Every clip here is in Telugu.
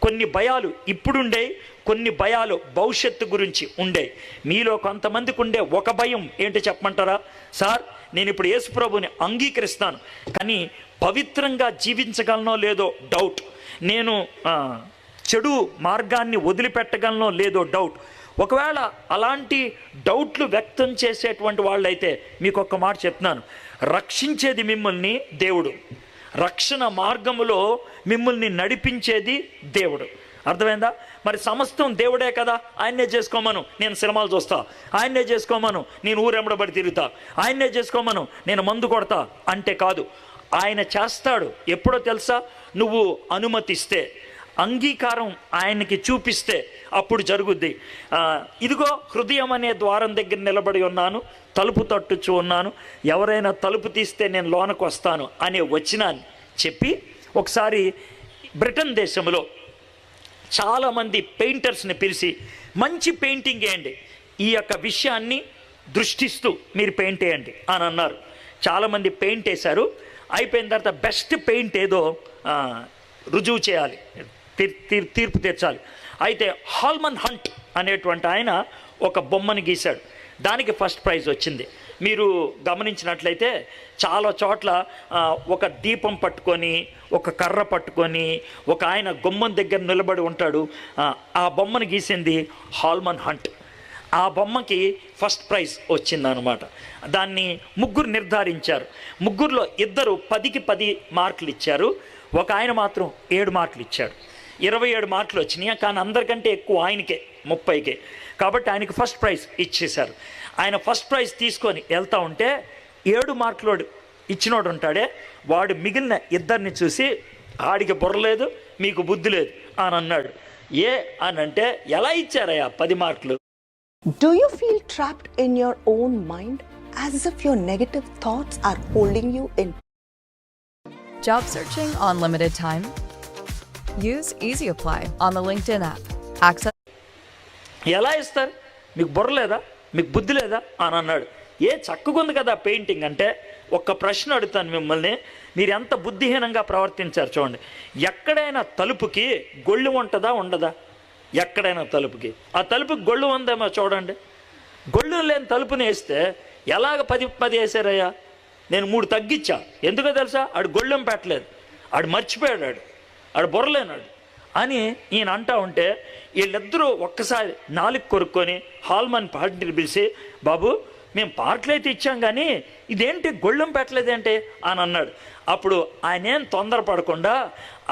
కొన్ని భయాలు ఇప్పుడుండే, కొన్ని భయాలు భవిష్యత్తు గురించి ఉండే. మీలో కొంతమందికి ఉండే ఒక భయం ఏంటి చెప్పమంటారా? సార్, నేను ఇప్పుడు యేసు ప్రభువుని అంగీకరిస్తాను, కానీ పవిత్రంగా జీవించగలనో లేదో డౌట్. నేను చెడు మార్గాన్ని వదిలిపెట్టగలనో లేదో డౌట్. ఒకవేళ అలాంటి డౌట్లు వ్యక్తం చేసేటువంటి వాళ్ళైతే మీకు ఒక్క మాట చెప్తున్నాను, రక్షించేది మిమ్మల్ని దేవుడు, రక్షణ మార్గములో మిమ్మల్ని నడిపించేది దేవుడు. అర్థమైందా? మరి సమస్తం దేవుడే కదా, ఆయన్నే చేసుకోమను, నేను సినిమాలు చూస్తా, ఆయన్నే చేసుకోమను, నేను ఊరెంబడబడి తిరుగుతా, ఆయన్నే చేసుకోమను, నేను మందు కొడతా అంటే కాదు. ఆయన చేస్తాడు. ఎప్పుడో తెలుసా? నువ్వు అనుమతిస్తే, అంగీకారం ఆయనకి చూపిస్తే అప్పుడు జరుగుద్ది. ఇదిగో హృదయం అనే ద్వారం దగ్గర నిలబడి ఉన్నాను, తలుపు తట్టుచు ఉన్నాను, ఎవరైనా తలుపు తీస్తే నేను లోనకు వస్తాను అనే వచనాన్ని చెప్పి, ఒకసారి బ్రిటన్ దేశంలో చాలామంది పెయింటర్స్ని పిలిచి మంచి పెయింటింగ్ వేయండి, ఈ యొక్క విషయాన్ని దృష్టిస్తూ మీరు పెయింట్ వేయండి అని అన్నారు. చాలామంది పెయింట్ వేశారు. అయిపోయిన తర్వాత బెస్ట్ పెయింట్ ఏదో రుజువు చేయాలి, తీర్పు తెచ్చాలి. అయితే హాల్మన్ హంట్ అనేటువంటి ఆయన ఒక బొమ్మను గీశాడు, దానికి ఫస్ట్ ప్రైజ్ వచ్చింది. మీరు గమనించినట్లయితే చాలా చోట్ల ఒక దీపం పట్టుకొని, ఒక కర్ర పట్టుకొని, ఒక ఆయన గుమ్మం దగ్గర నిలబడి ఉంటాడు. ఆ బొమ్మను గీసింది హాల్మన్ హంట్. ఆ బొమ్మకి ఫస్ట్ ప్రైజ్ వచ్చిందనమాట. దాన్ని ముగ్గురు నిర్ధారించారు. ముగ్గురులో ఇద్దరు 10కి 10 మార్కులు ఇచ్చారు, ఒక ఆయన మాత్రం 7 మార్కులు ఇచ్చాడు. 27 మార్కులు వచ్చినాయి, కానీ అందరికంటే ఎక్కువ ఆయనకే, 30కే. కాబట్టి ఆయనకి ఫస్ట్ ప్రైజ్ ఇచ్చేశారు. ఆయన ఫస్ట్ ప్రైజ్ తీసుకొని వెళ్తూ ఉంటే 7 మార్కులోడు ఇచ్చినోడు ఉంటాడే, వాడు మిగిలిన ఇద్దరిని చూసి, ఆడికి బుర్ర లేదు, మీకు బుద్ధి లేదు అని అన్నాడు. ఏ అని అంటే, ఎలా ఇచ్చారయ్యా 10 మార్కులు? Do you feel trapped in your own mind as if your negative thoughts are holding you in? Job searching on limited time? Use Easy Apply on the LinkedIn app. Access. ఎలా ఇస్తారు? మీకు బుర్ర లేదా, మీకు బుద్ధి లేదా అని అన్నాడు. ఏ చక్కగుంది కదా పెయింటింగ్ అంటే. ఒక్క ప్రశ్న అడుగుతాను మిమ్మల్ని, మీరు ఎంత బుద్ధిహీనంగా ప్రవర్తించారు చూడండి. ఎక్కడైనా తలుపుకి గొళ్ళు ఉంటుందా ఉండదా? ఎక్కడైనా తలుపుకి, ఆ తలుపుకి గొళ్ళు ఉందేమో చూడండి. గొళ్ళు లేని తలుపుని వేస్తే ఎలాగ 10 వేసారయ్యా? నేను 3 తగ్గించా. ఎందుకో తెలుసా? ఆడు గొళ్ళెం పెట్టలేదు, ఆడు మర్చిపోయాడు, ఆడు బుర్రలేనాడు అని ఈయన అంటా ఉంటే, వీళ్ళిద్దరూ ఒక్కసారి 4 కొరుక్కొని హాల్మన్ పార్టీని పిలిచి, బాబు మేము పార్ట్లు అయితే ఇచ్చాం, కానీ ఇదేంటి గొళ్ళెం పెట్టలేదేంటి అని అన్నాడు. అప్పుడు ఆయన ఏం తొందరపడకుండా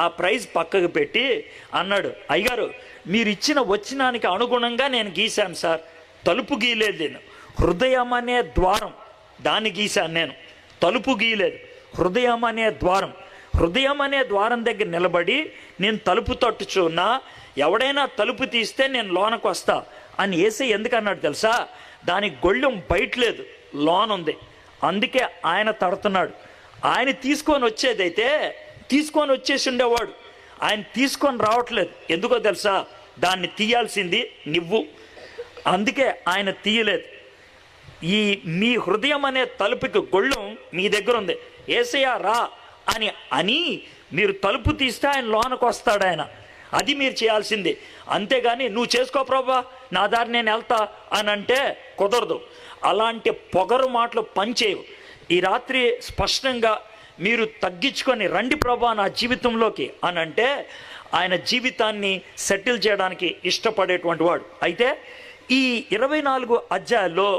ఆ ప్రైజ్ పక్కకు పెట్టి అన్నాడు, అయ్యగారు మీరు ఇచ్చిన వచనానికి అనుగుణంగా నేను గీశాను సార్, తలుపు గీయలేదు నేను, హృదయం అనే ద్వారం దాన్ని గీశాను నేను, తలుపు గీయలేదు, హృదయం అనే ద్వారం. హృదయం అనే ద్వారం దగ్గర నిలబడి నేను తలుపు తట్టుచున్నా, ఎవడైనా తలుపు తీస్తే నేను లోనకు వస్తా అని యేసయ్య ఎందుకన్నాడు తెలుసా? దానికి గొళ్ళెం బయటలేదు, లోన్ ఉంది, అందుకే ఆయన తడుతున్నాడు. ఆయన తీసుకొని వచ్చేదైతే తీసుకొని వచ్చేసి ఉండేవాడు, ఆయన తీసుకొని రావట్లేదు. ఎందుకో తెలుసా? దాన్ని తీయాల్సింది నువ్వు, అందుకే ఆయన తీయలేదు. మీ హృదయం అనే తలుపుకి గొళ్ళెం మీ దగ్గర ఉంది, యేసయ్య రా అని మీరు తలుపు తీస్తే ఆయన లోనకు వస్తాడు ఆయన. అది మీరు చేయాల్సింది. అంతేగాని నువ్వు చేసుకో ప్రభా, నా దారి నేను వెళ్తా అని అంటే కుదరదు. అలాంటి పొగరు మాటలు పనిచేయవు. ఈ రాత్రి స్పష్టంగా మీరు తగ్గించుకొని రండి ప్రభా నా జీవితంలోకి అని అంటే, ఆయన జీవితాన్ని సెటిల్ చేయడానికి ఇష్టపడేటువంటి వాడు. అయితే ఈ 24 అధ్యాయాల్లో